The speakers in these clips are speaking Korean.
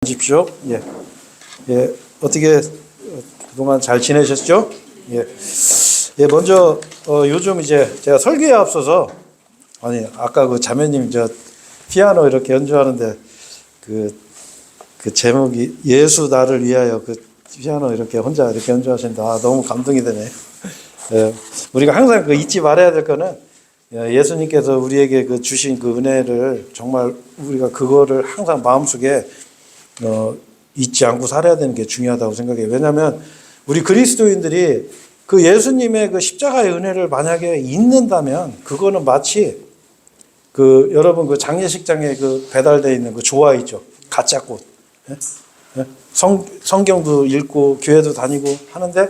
주십시오. 예. 예. 어떻게 그동안 잘 지내셨죠? 예. 예, 먼저 요즘 이제 제가 설교에 앞서서 아까 그 자매님 피아노 이렇게 연주하는데 그 제목이 예수 나를 위하여 그 피아노 이렇게 혼자 이렇게 연주하시는데 너무 감동이 되네요. 예. 우리가 항상 잊지 말아야 될 거는 예수님께서 우리에게 주신 그 은혜를 정말 우리가 그거를 항상 마음속에 잊지 않고 살아야 되는 게 중요하다고 생각해요. 왜냐하면 우리 그리스도인들이 그 예수님의 그 십자가의 은혜를 만약에 잊는다면 그거는 마치 여러분 장례식장에 배달되어 있는 조화 있죠. 가짜 꽃. 예? 성경도 읽고 교회도 다니고 하는데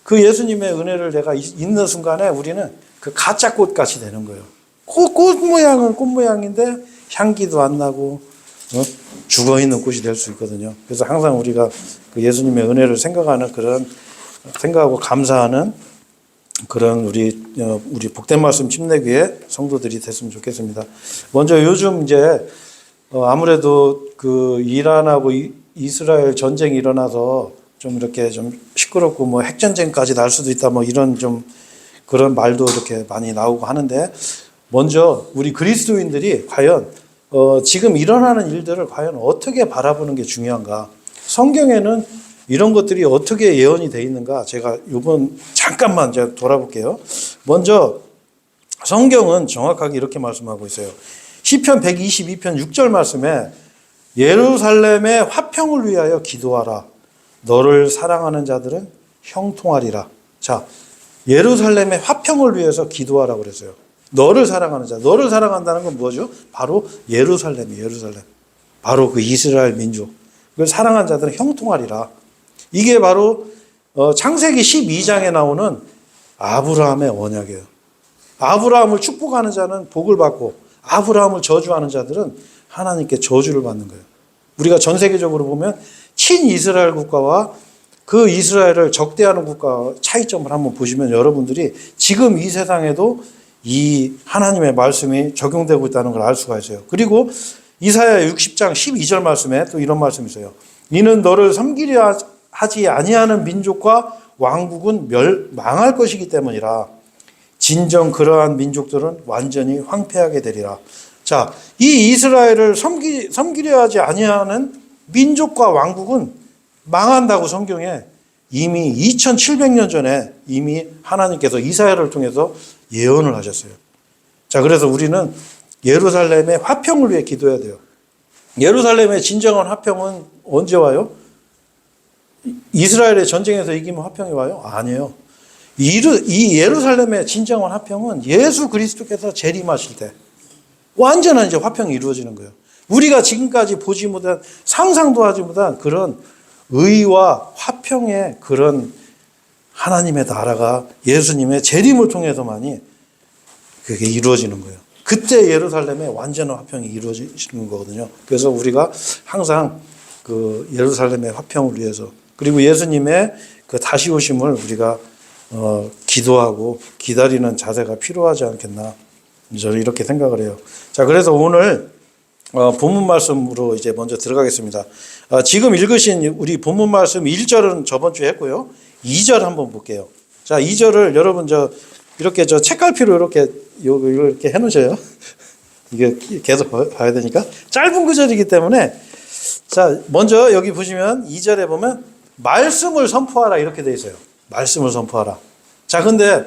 그 예수님의 은혜를 내가 잊는 순간에 우리는 그 가짜 꽃 같이 되는 거예요. 꽃 모양은 꽃 모양인데 향기도 안 나고 죽어 있는 꽃이 될 수 있거든요. 그래서 항상 우리가 예수님의 은혜를 생각하고 감사하는 그런 우리 복된 말씀 침례교회 성도들이 됐으면 좋겠습니다. 먼저 요즘 이제 아무래도 이란하고 이스라엘 전쟁이 일어나서 좀 이렇게 좀 시끄럽고 핵전쟁까지 날 수도 있다 이런 좀 그런 말도 이렇게 많이 나오고 하는데 먼저 우리 그리스도인들이 과연 지금 일어나는 일들을 과연 어떻게 바라보는 게 중요한가? 성경에는 이런 것들이 어떻게 예언이 되어 있는가? 제가 잠깐만 제가 돌아볼게요. 먼저 성경은 정확하게 이렇게 말씀하고 있어요. 시편 122편 6절 말씀에 예루살렘의 화평을 위하여 기도하라. 너를 사랑하는 자들은 형통하리라. 자, 예루살렘의 화평을 위해서 기도하라고 그랬어요. 너를 사랑하는 자. 너를 사랑한다는 건 뭐죠? 바로 예루살렘이에요. 예루살렘. 바로 그 이스라엘 민족. 그걸 사랑한 자들은 형통하리라. 이게 바로 창세기 12장에 나오는 아브라함의 언약이에요. 아브라함을 축복하는 자는 복을 받고 아브라함을 저주하는 자들은 하나님께 저주를 받는 거예요. 우리가 전 세계적으로 보면 친이스라엘 국가와 그 이스라엘을 적대하는 국가와 차이점을 한번 보시면 여러분들이 지금 이 세상에도 이 하나님의 말씀이 적용되고 있다는 걸 알 수가 있어요. 그리고 이사야 60장 12절 말씀에 또 이런 말씀이 있어요. 이는 너를 섬기려 하지 아니하는 민족과 왕국은 망할 것이기 때문이라. 진정 그러한 민족들은 완전히 황폐하게 되리라. 자, 이 이스라엘을 섬기려 하지 아니하는 민족과 왕국은 망한다고 성경에 이미 2700년 전에 이미 하나님께서 이사야를 통해서 예언을 하셨어요. 자, 그래서 우리는 예루살렘의 화평을 위해 기도해야 돼요. 예루살렘의 진정한 화평은 언제 와요? 이스라엘의 전쟁에서 이기면 화평이 와요? 아니에요. 이 예루살렘의 진정한 화평은 예수 그리스도께서 재림하실 때 완전한 이제 화평이 이루어지는 거예요. 우리가 지금까지 보지 못한 상상도 하지 못한 그런 의와 화평의 그런 하나님의 나라가 예수님의 재림을 통해서만이 그게 이루어지는 거예요. 그때 예루살렘에 완전한 화평이 이루어지는 거거든요. 그래서 우리가 항상 예루살렘의 화평을 위해서 그리고 예수님의 다시 오심을 우리가 기도하고 기다리는 자세가 필요하지 않겠나 저는 이렇게 생각을 해요. 자, 그래서 오늘 본문 말씀으로 이제 먼저 들어가겠습니다. 지금 읽으신 우리 본문 말씀 1절은 저번 주에 했고요. 2절 한번 볼게요. 자, 2절을 여러분 이렇게 책갈피로 이렇게 해놓으셔요. 이게 계속 봐야 되니까. 짧은 구절이기 때문에 자, 먼저 여기 보시면 2절에 보면 말씀을 선포하라 이렇게 돼 있어요. 말씀을 선포하라. 자, 근데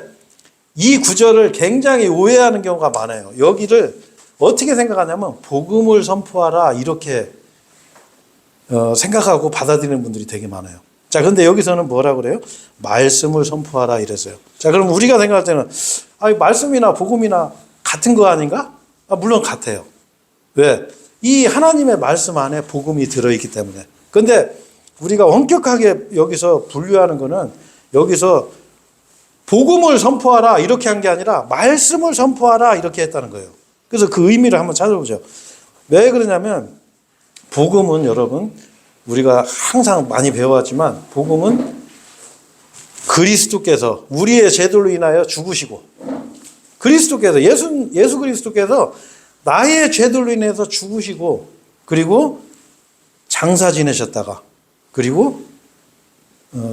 이 구절을 굉장히 오해하는 경우가 많아요. 여기를 어떻게 생각하냐면 복음을 선포하라 이렇게 생각하고 받아들이는 분들이 되게 많아요. 자, 근데 여기서는 뭐라고 그래요? 말씀을 선포하라 이랬어요. 자, 그럼 우리가 생각할 때는 말씀이나 복음이나 같은 거 아닌가? 물론 같아요. 왜? 이 하나님의 말씀 안에 복음이 들어있기 때문에. 근데 우리가 엄격하게 여기서 분류하는 거는 여기서 복음을 선포하라 이렇게 한 게 아니라 말씀을 선포하라 이렇게 했다는 거예요. 그래서 그 의미를 한번 찾아보죠. 왜 그러냐면 복음은 여러분 우리가 항상 많이 배워왔지만 복음은 그리스도께서 우리의 죄들로 인하여 죽으시고 그리스도께서 예수 그리스도께서 나의 죄들로 인해서 죽으시고 그리고 장사 지내셨다가 그리고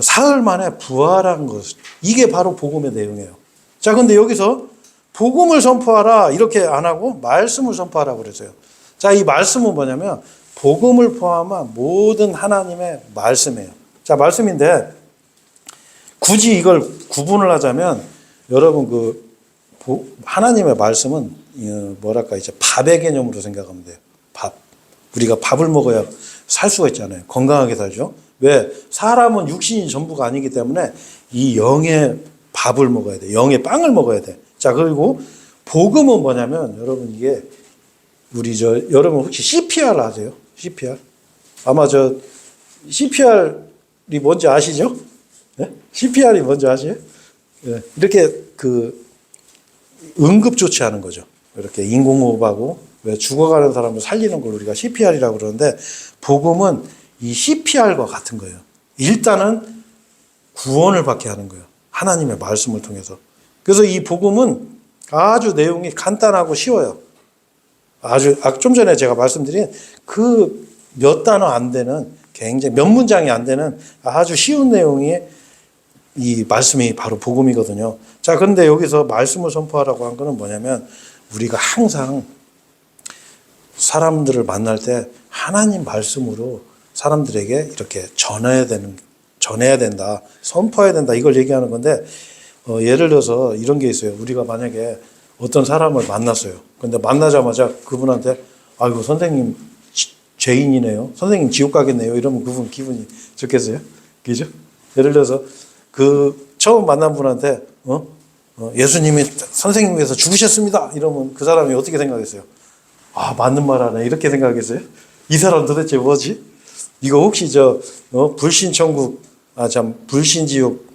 사흘 만에 부활한 것. 이게 바로 복음의 내용이에요. 자, 근데 여기서 복음을 선포하라 이렇게 안 하고 말씀을 선포하라 그랬어요. 자, 이 말씀은 뭐냐면 복음을 포함한 모든 하나님의 말씀이에요. 자, 말씀인데 굳이 이걸 구분을 하자면 여러분 하나님의 말씀은 뭐랄까 이제 밥의 개념으로 생각하면 돼요. 밥. 우리가 밥을 먹어야 살 수가 있잖아요. 건강하게 살죠. 왜? 사람은 육신이 전부가 아니기 때문에 이 영의 밥을 먹어야 돼. 영의 빵을 먹어야 돼. 자, 그리고 복음은 뭐냐면 여러분 이게 여러분 혹시 CPR 아세요? CPR? 아마 CPR이 뭔지 아시죠? 네? CPR이 뭔지 아세요? 네. 이렇게 응급 조치하는 거죠. 이렇게 인공호흡하고 왜 죽어가는 사람을 살리는 걸 우리가 CPR이라고 그러는데 복음은 이 CPR과 같은 거예요. 일단은 구원을 받게 하는 거예요. 하나님의 말씀을 통해서. 그래서 이 복음은 아주 내용이 간단하고 쉬워요. 좀 전에 제가 말씀드린 몇 단어 안 되는 굉장히 몇 문장이 안 되는 아주 쉬운 내용이 이 말씀이 바로 복음이거든요. 자, 그런데 여기서 말씀을 선포하라고 한 거는 뭐냐면 우리가 항상 사람들을 만날 때 하나님 말씀으로 사람들에게 이렇게 전해야 된다, 선포해야 된다 이걸 얘기하는 건데 예를 들어서 이런 게 있어요. 우리가 만약에 어떤 사람을 만났어요. 근데 만나자마자 그분한테 아이고 선생님 죄인이네요. 선생님 지옥 가겠네요. 이러면 그분 기분이 좋겠어요? 그죠? 예를 들어서 처음 만난 분한테 예수님이 선생님 위해서 죽으셨습니다. 이러면 그 사람이 어떻게 생각했어요? 아, 맞는 말 하네. 이렇게 생각했어요? 이 사람 도대체 뭐지? 이거 혹시 불신천국, 불신지옥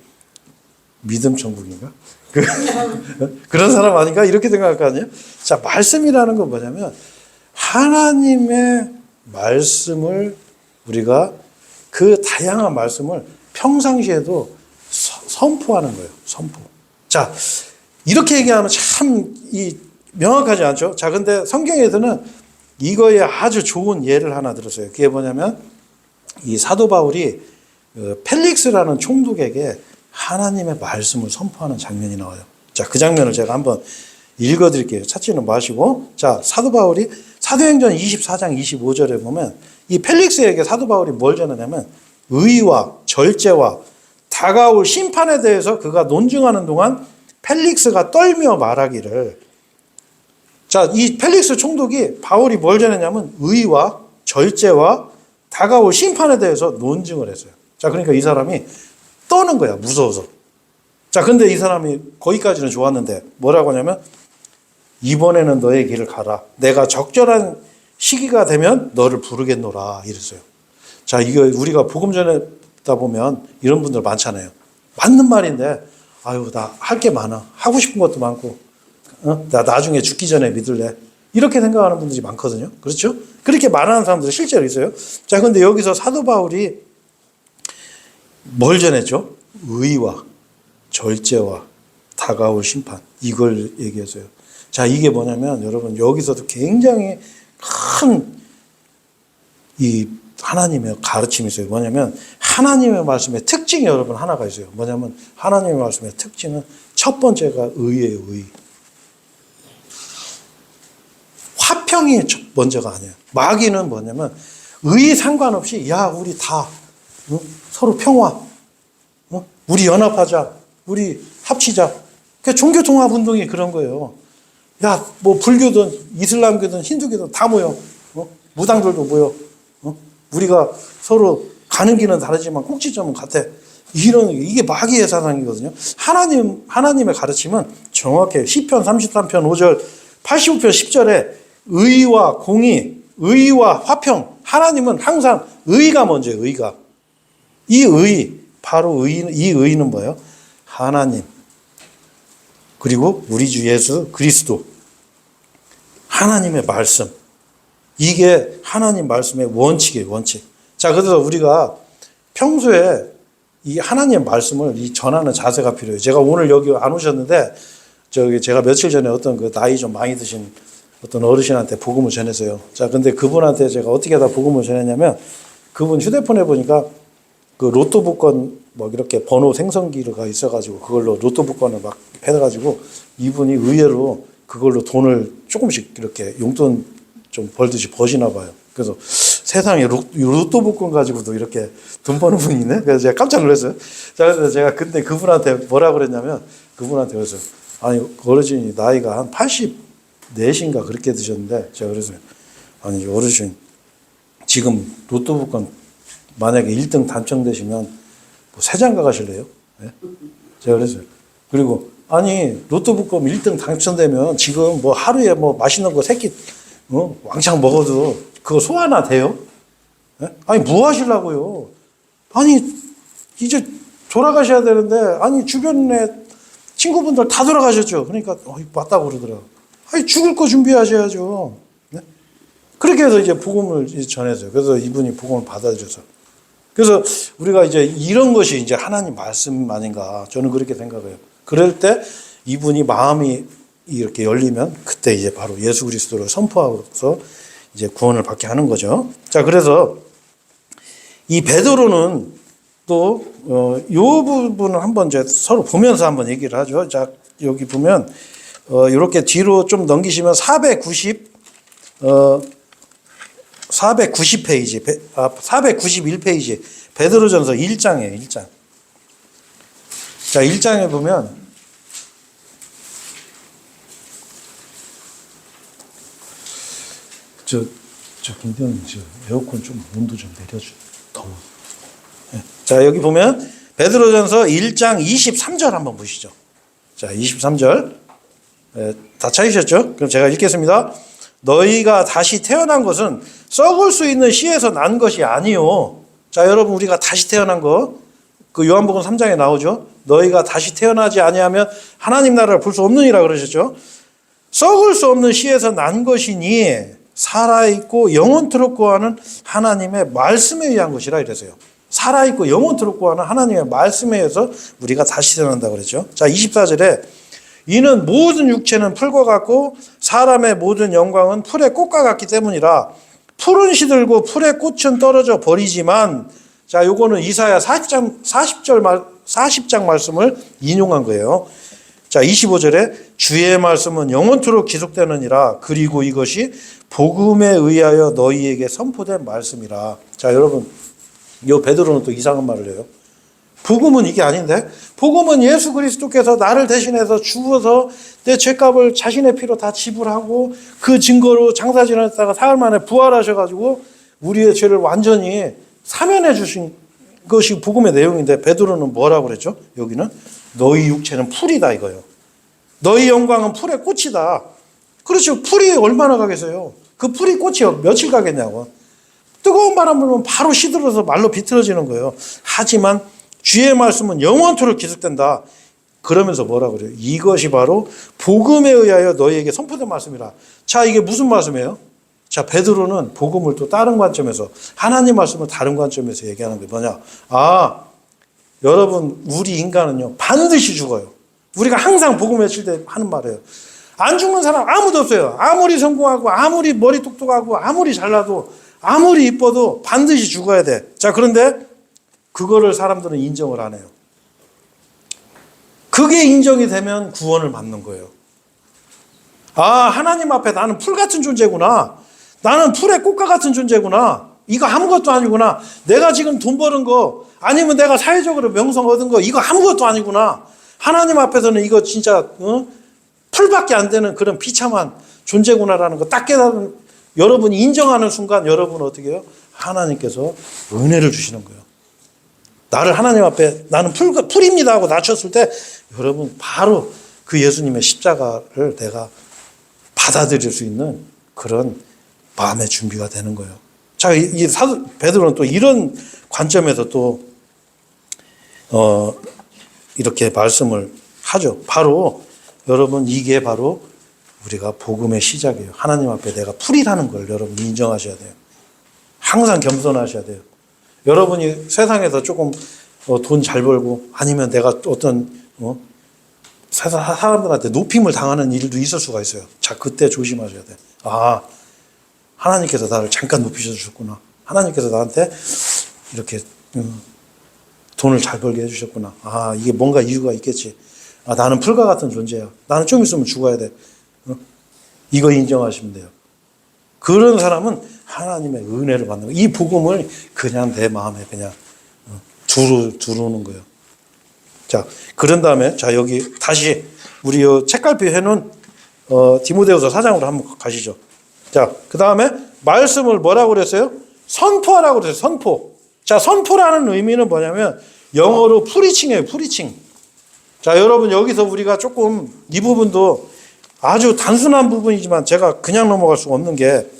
믿음천국인가? 그런 사람 아닌가? 이렇게 생각할 거 아니에요? 자, 말씀이라는 건 뭐냐면 하나님의 말씀을 우리가 그 다양한 말씀을 평상시에도 선포하는 거예요. 선포. 자, 이렇게 얘기하면 참 명확하지 않죠? 자, 근데 성경에서는 이거에 아주 좋은 예를 하나 들었어요. 그게 뭐냐면 이 사도 바울이 펠릭스라는 총독에게 하나님의 말씀을 선포하는 장면이 나와요. 자, 그 장면을 제가 한번 읽어드릴게요. 찾지는 마시고. 자, 사도 바울이 사도행전 24장 25절에 보면 이 펠릭스에게 사도 바울이 뭘 전하냐면 의와 절제와 다가올 심판에 대해서 그가 논증하는 동안 펠릭스가 떨며 말하기를. 자, 이 펠릭스 총독이 바울이 뭘 전했냐면 의와 절제와 다가올 심판에 대해서 논증을 했어요. 자, 그러니까 이 사람이 떠는 거야, 무서워서. 자, 근데 이 사람이 거기까지는 좋았는데 뭐라고 하냐면 이번에는 너의 길을 가라. 내가 적절한 시기가 되면 너를 부르겠노라 이랬어요. 자, 이거 우리가 복음 전하다 보면 이런 분들 많잖아요. 맞는 말인데 아유, 나 할 게 많아. 하고 싶은 것도 많고 나 나중에 죽기 전에 믿을래. 이렇게 생각하는 분들이 많거든요. 그렇죠? 그렇게 말하는 사람들이 실제로 있어요. 자, 근데 여기서 사도 바울이 뭘 전했죠? 의와 절제와 다가올 심판. 이걸 얘기했어요. 자, 이게 뭐냐면 여러분 여기서도 굉장히 큰 이 하나님의 가르침이 있어요. 뭐냐면 하나님의 말씀의 특징이 여러분 하나가 있어요. 뭐냐면 하나님의 말씀의 특징은 첫 번째가 의예요. 의. 화평이 먼저가 아니에요. 마귀는 뭐냐면 의 상관없이 야, 우리 다 서로 평화, 우리 연합하자, 우리 합치자. 그러니까 종교통합 운동이 그런 거예요. 야, 뭐 불교든 이슬람교든 힌두교든 다 모여. 무당들도 모여. 우리가 서로 가는 길은 다르지만 꼭지점은 같아. 이게 마귀의 사상이거든요. 하나님의 가르침은 정확해요. 시편 33편 5절, 85편 10절에 의와 공의, 의와 화평. 하나님은 항상 의가 먼저예요. 의가. 이 의는 뭐예요? 하나님. 그리고 우리 주 예수 그리스도. 하나님의 말씀. 이게 하나님 말씀의 원칙이에요. 원칙. 자, 그래서 우리가 평소에 이 하나님의 말씀을 전하는 자세가 필요해요. 제가 오늘 여기 안 오셨는데 제가 며칠 전에 어떤 나이 좀 많이 드신 어떤 어르신한테 복음을 전했어요. 자, 근데 그분한테 제가 어떻게 다 복음을 전했냐면 그분 휴대폰에 보니까 그 로또 복권 뭐 이렇게 번호 생성기가 있어가지고 그걸로 로또 복권을 막 해가지고 이분이 의외로 그걸로 돈을 조금씩 이렇게 용돈 좀 벌듯이 버시나 봐요. 그래서 세상에 로또 복권 가지고도 이렇게 돈 버는 분이 있네? 그래서 제가 깜짝 놀랐어요. 자, 그래서 제가 그때 그분한테 뭐라 그랬냐면, 그분한테 그래서, 아니, 어르신이 나이가 한 84인가 그렇게 드셨는데, 제가 그래서, 아니, 어르신, 지금 로또 복권 만약에 1등 당첨되시면 뭐 3장가 가실래요? 네? 제가 그랬어요. 그리고, 아니, 로또 복권 1등 당첨되면 지금 뭐 하루에 뭐 맛있는 거 새끼, 왕창 먹어도 그거 소화나 돼요? 네? 아니, 뭐 하시려고요? 아니, 이제 돌아가셔야 되는데, 아니, 주변에 친구분들 다 돌아가셨죠? 그러니까, 맞다고 그러더라고요. 아니, 죽을 거 준비하셔야죠. 네? 그렇게 해서 이제 복음을 전했어요. 그래서 이분이 복음을 받아들여서. 그래서 우리가 이제 이런 것이 이제 하나님 말씀 아닌가. 저는 그렇게 생각해요. 그럴 때 이분이 마음이 이렇게 열리면 그때 이제 바로 예수 그리스도를 선포하고서 이제 구원을 받게 하는 거죠. 자, 그래서 이 베드로는 또 요 부분을 한번 이제 서로 보면서 한번 얘기를 하죠. 자, 여기 보면 이렇게 뒤로 좀 넘기시면 490페이지, 491페이지 베드로전서 1장이에요. 1장. 자, 1장에 보면 저 김대현 에어컨 좀 온도 좀 내려줘. 더워. 네. 자, 여기 보면 베드로전서 1장 23절 한번 보시죠. 자, 23절. 네, 다 찾으셨죠? 그럼 제가 읽겠습니다. 너희가 다시 태어난 것은 썩을 수 있는 씨에서 난 것이 아니요. 자, 여러분, 우리가 다시 태어난 거, 그 요한복음 3장에 나오죠. 너희가 다시 태어나지 아니하면 하나님 나라를 볼 수 없느니라 그러셨죠. 썩을 수 없는 씨에서 난 것이니 살아있고 영원토록 구하는 하나님의 말씀에 의한 것이라 이랬어요. 살아있고 영원토록 구하는 하나님의 말씀에 의해서 우리가 다시 태어난다고 그랬죠. 자, 24절에 이는 모든 육체는 풀과 같고 사람의 모든 영광은 풀의 꽃과 같기 때문이라. 풀은 시들고 풀의 꽃은 떨어져 버리지만, 자, 요거는 이사야 40장 말씀을 인용한 거예요. 자, 25절에 주의 말씀은 영원토록 지속되느니라. 그리고 이것이 복음에 의하여 너희에게 선포된 말씀이라. 자, 여러분, 요 베드로는 또 이상한 말을 해요. 복음은 이게 아닌데? 복음은 예수 그리스도께서 나를 대신해서 죽어서 내 죄값을 자신의 피로 다 지불하고 그 증거로 장사 지냈다가 사흘 만에 부활하셔가지고 우리의 죄를 완전히 사면해 주신 것이 복음의 내용인데, 베드로는 뭐라고 그랬죠? 여기는 너희 육체는 풀이다 이거예요. 너희 영광은 풀의 꽃이다. 그렇죠. 풀이 얼마나 가겠어요? 그 풀이 꽃이 며칠 가겠냐고. 뜨거운 바람 불면 바로 시들어서 말로 비틀어지는 거예요. 하지만 주의 말씀은 영원토록 지속된다. 그러면서 뭐라 그래요? 이것이 바로 복음에 의하여 너희에게 선포된 말씀이라. 자, 이게 무슨 말씀이에요? 자, 베드로는 복음을 또 다른 관점에서, 하나님 말씀을 다른 관점에서 얘기하는 게 뭐냐? 아, 여러분, 우리 인간은요 반드시 죽어요. 우리가 항상 복음 외칠 때 하는 말이에요. 안 죽는 사람 아무도 없어요. 아무리 성공하고 아무리 머리 똑똑하고 아무리 잘나도 아무리 이뻐도 반드시 죽어야 돼. 자, 그런데 그거를 사람들은 인정을 안 해요. 그게 인정이 되면 구원을 받는 거예요. 아, 하나님 앞에 나는 풀 같은 존재구나. 나는 풀의 꽃과 같은 존재구나. 이거 아무것도 아니구나. 내가 지금 돈 버는 거, 아니면 내가 사회적으로 명성 얻은 거, 이거 아무것도 아니구나. 하나님 앞에서는 이거 진짜 풀밖에 안 되는 그런 비참한 존재구나라는 거 딱 깨달은, 여러분이 인정하는 순간 여러분은 어떻게 해요? 하나님께서 은혜를 주시는 거예요. 나를 하나님 앞에 나는 풀입니다 하고 낮췄을 때 여러분 바로 그 예수님의 십자가를 내가 받아들일 수 있는 그런 마음의 준비가 되는 거예요. 자, 이 사도 베드로는 또 이런 관점에서 또 이렇게 말씀을 하죠. 바로 여러분, 이게 바로 우리가 복음의 시작이에요. 하나님 앞에 내가 풀이라는 걸 여러분 인정하셔야 돼요. 항상 겸손하셔야 돼요. 여러분이 세상에서 조금 돈 잘 벌고 아니면 내가 어떤 사람들한테 높임을 당하는 일도 있을 수가 있어요. 자, 그때 조심하셔야 돼요. 아, 하나님께서 나를 잠깐 높이셔 주셨구나. 하나님께서 나한테 이렇게 돈을 잘 벌게 해주셨구나. 아, 이게 뭔가 이유가 있겠지. 아, 나는 풀과 같은 존재야. 나는 좀 있으면 죽어야 돼. 이거 인정하시면 돼요. 그런 사람은 하나님의 은혜를 받는 거예요. 이 복음을 그냥 내 마음에 그냥 두르는 거예요. 자, 그런 다음에, 자, 여기 다시 우리 요 책갈피 해놓은 디모데후서 4장으로 한번 가시죠. 자, 그 다음에 말씀을 뭐라고 그랬어요? 선포하라고 그랬어요. 선포. 자, 선포라는 의미는 뭐냐면 영어로 프리칭이에요. 프리칭. 자, 여러분 여기서 우리가 조금 이 부분도 아주 단순한 부분이지만 제가 그냥 넘어갈 수가 없는 게,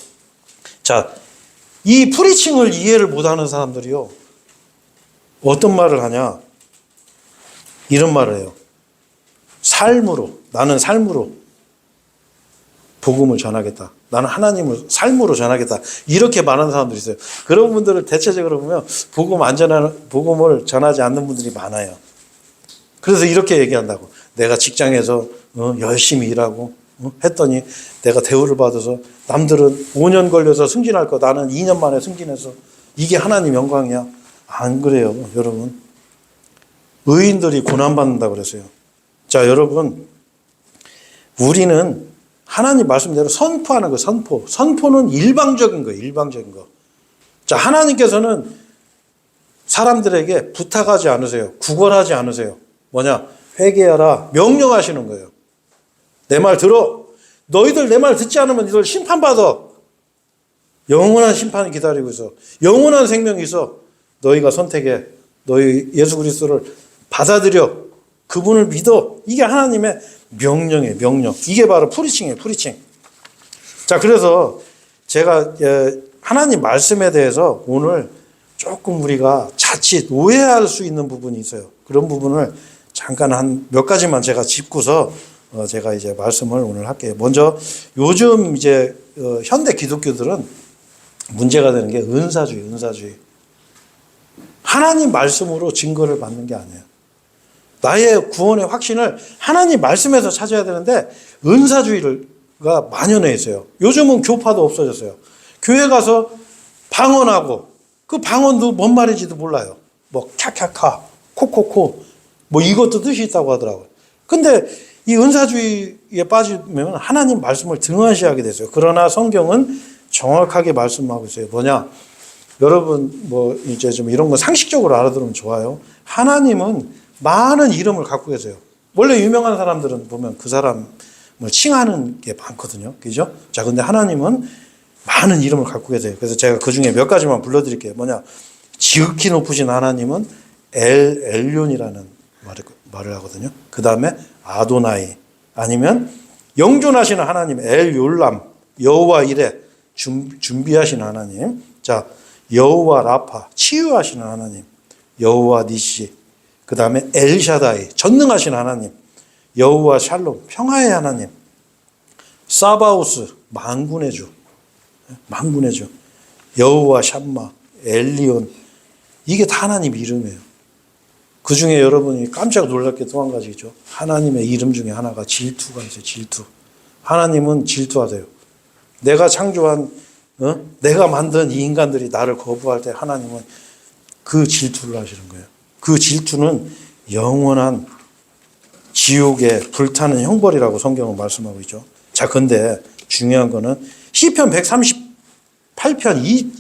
자, 이 프리칭을 이해를 못하는 사람들이요, 어떤 말을 하냐, 이런 말을 해요. 삶으로, 나는 삶으로 복음을 전하겠다. 나는 하나님을 삶으로 전하겠다. 이렇게 말하는 사람들이 있어요. 그런 분들을 대체적으로 보면 복음을 전하지 않는 분들이 많아요. 그래서 이렇게 얘기한다고. 내가 직장에서 열심히 일하고 했더니 내가 대우를 받아서 남들은 5년 걸려서 승진할 거 나는 2년 만에 승진해서 이게 하나님 영광이야. 안 그래요, 여러분. 의인들이 고난받는다고 그랬어요. 자, 여러분, 우리는 하나님 말씀대로 선포하는 거, 선포. 선포는 일방적인 거예요, 일방적인 거. 자, 하나님께서는 사람들에게 부탁하지 않으세요. 구걸하지 않으세요. 뭐냐? 회개하라. 명령하시는 거예요. 내 말 들어. 너희들 내 말 듣지 않으면 너희들 심판받아. 영원한 심판이 기다리고 있어. 영원한 생명이 있어. 너희가 선택해. 너희 예수 그리스도를 받아들여. 그분을 믿어. 이게 하나님의 명령이에요, 명령. 이게 바로 프리칭이에요, 프리칭. 자, 그래서 제가 하나님 말씀에 대해서 오늘 조금 우리가 자칫 오해할 수 있는 부분이 있어요. 그런 부분을 잠깐 한 몇 가지만 제가 짚고서 제가 이제 말씀을 오늘 할게요. 먼저 요즘 이제 현대 기독교들은 문제가 되는 게 은사주의, 은사주의. 하나님 말씀으로 증거를 받는 게 아니에요. 나의 구원의 확신을 하나님 말씀에서 찾아야 되는데 은사주의가 만연해 있어요. 요즘은 교파도 없어졌어요. 교회 가서 방언하고 그 방언도 뭔 말인지도 몰라요. 뭐 캬캬카, 코코코, 뭐 이것도 뜻이 있다고 하더라고요. 근데 이 은사주의에 빠지면 하나님 말씀을 등한시하게 됐어요. 그러나 성경은 정확하게 말씀하고 있어요. 뭐냐? 여러분 뭐 이제 좀 이런 거 상식적으로 알아들으면 좋아요. 하나님은 많은 이름을 갖고 계세요. 원래 유명한 사람들은 보면 그 사람을 칭하는 게 많거든요. 그죠? 자, 근데 하나님은 많은 이름을 갖고 계세요. 그래서 제가 그 중에 몇 가지만 불러드릴게요. 뭐냐? 지극히 높으신 하나님은 엘륜이라는 말을 하거든요. 그 다음에 아도나이, 아니면 영존하시는 하나님 엘욜람, 여호와 이레, 준비하시는 하나님. 자, 여호와 라파, 치유하시는 하나님, 여호와 니시, 그 다음에 엘샤다이, 전능하신 하나님, 여호와 샬롬, 평화의 하나님, 사바오스, 만군의 주, 만군의 주, 여호와 샴마, 엘리온. 이게 다 하나님 이름이에요. 그 중에 여러분이 깜짝 놀랄 게 또 한 가지 있죠. 하나님의 이름 중에 하나가 질투가 있어요. 질투. 하나님은 질투하세요. 내가 창조한, 내가 만든 이 인간들이 나를 거부할 때 하나님은 그 질투를 하시는 거예요. 그 질투는 영원한 지옥에 불타는 형벌이라고 성경은 말씀하고 있죠. 자, 근데 중요한 거는 시편 138편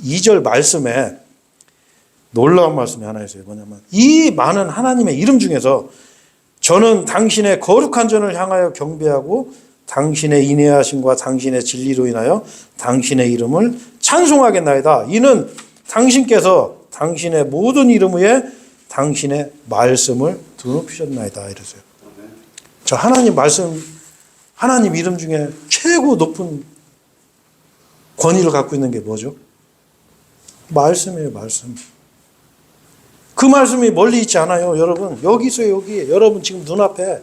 2절 말씀에 놀라운 말씀이 하나 있어요. 뭐냐면 이 많은 하나님의 이름 중에서 저는 당신의 거룩한 전을 향하여 경배하고 당신의 인내하심과 당신의 진리로 인하여 당신의 이름을 찬송하겠나이다. 이는 당신께서 당신의 모든 이름 위에 당신의 말씀을 드높이셨나이다. 이랬어요. 자, 하나님 말씀, 하나님 이름 중에 최고 높은 권위를 갖고 있는 게 뭐죠? 말씀이에요, 말씀. 그 말씀이 멀리 있지 않아요, 여러분. 여기 있어요, 여기. 여러분 지금 눈앞에.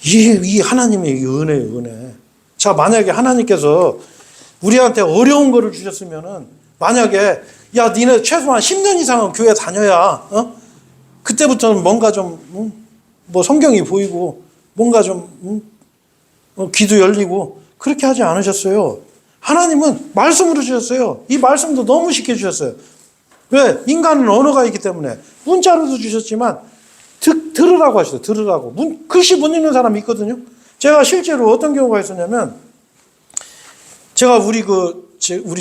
이 하나님의 은혜예요, 은혜. 자, 만약에 하나님께서 우리한테 어려운 거를 주셨으면은, 만약에, 야, 니네 최소한 10년 이상은 교회 다녀야, 그때부터는 뭔가 좀, 뭐 성경이 보이고, 뭔가 좀, 귀도 열리고, 그렇게 하지 않으셨어요. 하나님은 말씀으로 주셨어요. 이 말씀도 너무 쉽게 주셨어요. 왜? 인간은 언어가 있기 때문에 문자로도 주셨지만 들으라고 하시죠. 들으라고. 글씨 못 읽는 사람이 있거든요. 제가 실제로 어떤 경우가 있었냐면 제가 우리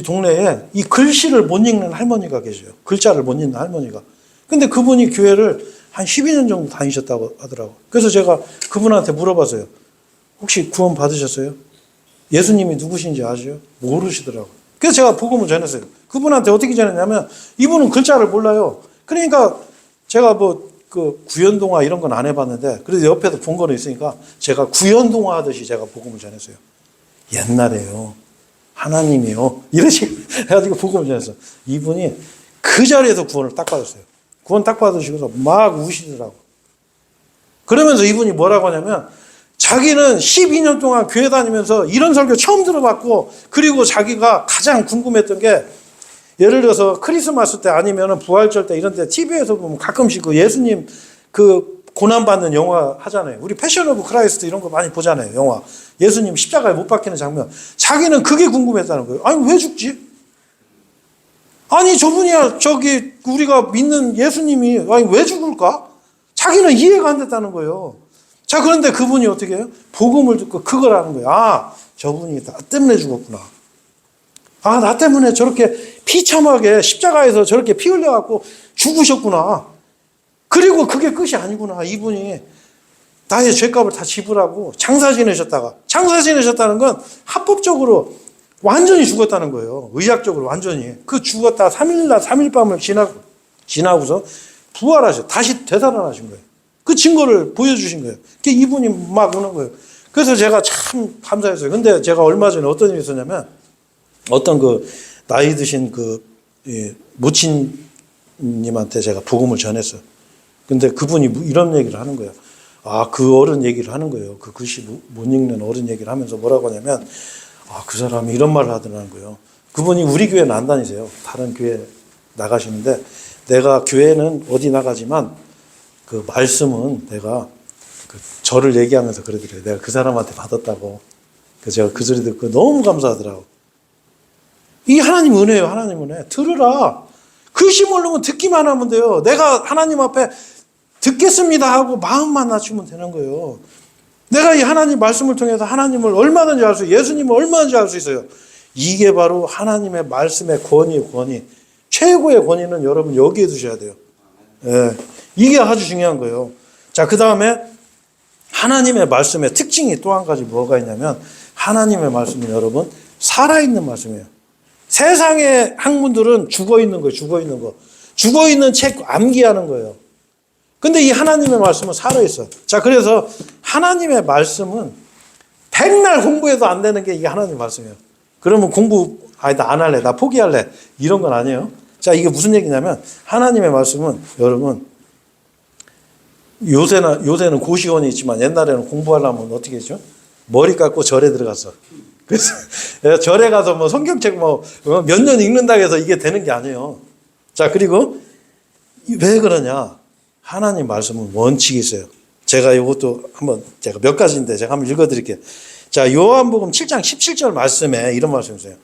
동네에 이 글씨를 못 읽는 할머니가 계세요. 글자를 못 읽는 할머니가. 근데 그분이 교회를 한 12년 정도 다니셨다고 하더라고요. 그래서 제가 그분한테 물어봤어요. 혹시 구원 받으셨어요? 예수님이 누구신지 아세요? 모르시더라고요. 그래서 제가 복음을 전했어요. 그분한테 어떻게 전했냐면 이분은 글자를 몰라요. 그러니까 제가 구연동화 이런 건 안 해봤는데 그래도 옆에도 본 거는 있으니까 제가 구연동화 하듯이 제가 복음을 전했어요. 옛날에요. 하나님이요. 이런 식으로 해가지고 복음을 전했어요. 이분이 그 자리에서 구원을 딱 받았어요. 구원 딱 받으시고서 막 우시더라고. 그러면서 이분이 뭐라고 하냐면 자기는 12년 동안 교회 다니면서 이런 설교 처음 들어봤고 그리고 자기가 가장 궁금했던 게 예를 들어서 크리스마스 때 아니면 부활절 때 이런 때 TV에서 보면 가끔씩 그 예수님 그 고난받는 영화 하잖아요. 우리 패션 오브 크라이스트 이런 거 많이 보잖아요. 영화. 예수님 십자가에 못 박히는 장면. 자기는 그게 궁금했다는 거예요. 아니 왜 죽지? 아니 저분이야 저기 우리가 믿는 예수님이 아니 왜 죽을까? 자기는 이해가 안 됐다는 거예요. 자 그런데 그분이 어떻게 해요? 복음을 듣고 그걸 하는 거예요. 아 저분이 나 때문에 죽었구나. 아 나 때문에 저렇게 비참하게 십자가에서 저렇게 피 흘려갖고 죽으셨구나. 그리고 그게 끝이 아니구나. 이분이 나의 죄값을 다 지불하고 장사 지내셨다는 건 합법적으로 완전히 죽었다는 거예요. 의학적으로 완전히. 그 죽었다 3일날 3일 밤을 지나고서 부활하셔. 다시 되살아나신 거예요. 그 증거를 보여주신 거예요. 이분이 막 오는 거예요. 그래서 제가 참 감사했어요. 근데 제가 얼마 전에 어떤 일이 있었냐면 어떤 나이 드신 모친님한테 제가 복음을 전했어요. 근데 그분이 이런 얘기를 하는 거예요. 아, 그 어른 얘기를 하는 거예요. 그 글씨 못 읽는 어른 얘기를 하면서 뭐라고 하냐면 아, 그 사람이 이런 말을 하더라는 거예요. 그분이 우리 교회는 안 다니세요. 다른 교회 나가시는데 내가 교회는 어디 나가지만 그 말씀은 내가 저를 얘기하면서 그러더래요. 내가 그 사람한테 받았다고. 그래서 제가 그 소리 듣고 너무 감사하더라고. 이 하나님 은혜예요. 하나님 은혜. 들으라. 글씨 모르면 듣기만 하면 돼요. 내가 하나님 앞에 듣겠습니다 하고 마음만 낮추면 되는 거예요. 내가 이 하나님 말씀을 통해서 하나님을 얼마든지 알 수 있어요. 예수님을 얼마든지 알 수 있어요. 이게 바로 하나님의 말씀의 권위예요. 권위. 최고의 권위는 여러분 여기에 두셔야 돼요. 예, 이게 아주 중요한 거예요. 자, 그 다음에 하나님의 말씀의 특징이 또 한 가지 뭐가 있냐면 하나님의 말씀은 여러분 살아있는 말씀이에요. 세상의 학문들은 죽어있는 거예요. 죽어있는 거. 죽어있는 책 암기하는 거예요. 근데 이 하나님의 말씀은 살아있어요. 자, 그래서 하나님의 말씀은 백날 공부해도 안 되는 게 이게 하나님의 말씀이에요. 그러면 나 안 할래. 나 포기할래. 이런 건 아니에요. 자, 이게 무슨 얘기냐면 하나님의 말씀은 여러분 요새는 고시원이 있지만 옛날에는 공부하려면 어떻게 했죠? 머리 깎고 절에 들어갔어. 그래서 절에 가서 뭐 성경책 몇 년 읽는다고 해서 이게 되는 게 아니에요. 자, 그리고 왜 그러냐? 하나님 말씀은 원칙이 있어요. 제가 이것도 제가 몇 가지인데 제가 한번 읽어드릴게요. 자, 요한복음 7장 17절 말씀에 이런 말씀이 있어요.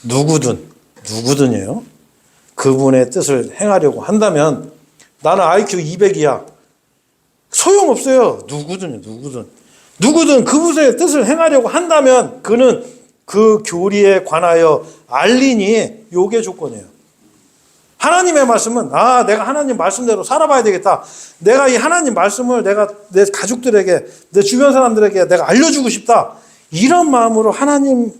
누구든이에요. 그분의 뜻을 행하려고 한다면 나는 IQ 200이야. 소용없어요. 누구든 그분의 뜻을 행하려고 한다면 그는 그 교리에 관하여 알리니 요게 조건이에요. 하나님의 말씀은 내가 하나님 말씀대로 살아봐야 되겠다. 내가 이 하나님 말씀을 내가 내 가족들에게 내 주변 사람들에게 내가 알려주고 싶다. 이런 마음으로 하나님